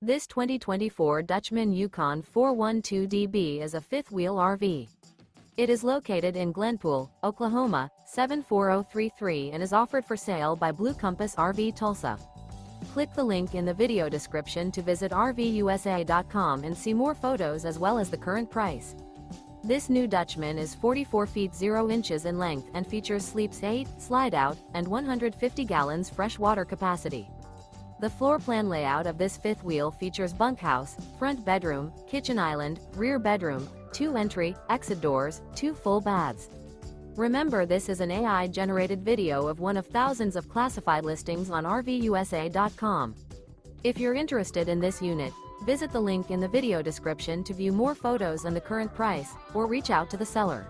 This 2024 Dutchmen Yukon 412DB is a fifth-wheel RV. It is located in Glenpool, Oklahoma, 74033 and is offered for sale by Blue Compass RV Tulsa. Click the link in the video description to visit RVUSA.com and see more photos as well as the current price. This new Dutchman is 44 feet 0 inches in length and features sleeps 8, slide-out, and 150 gallons fresh water capacity. The floor plan layout of this fifth wheel features bunkhouse, front bedroom, kitchen island, rear bedroom, 2 entry, exit doors, 2 full baths. Remember, this is an AI-generated video of one of thousands of classified listings on RVUSA.com. If you're interested in this unit, visit the link in the video description to view more photos and the current price, or reach out to the seller.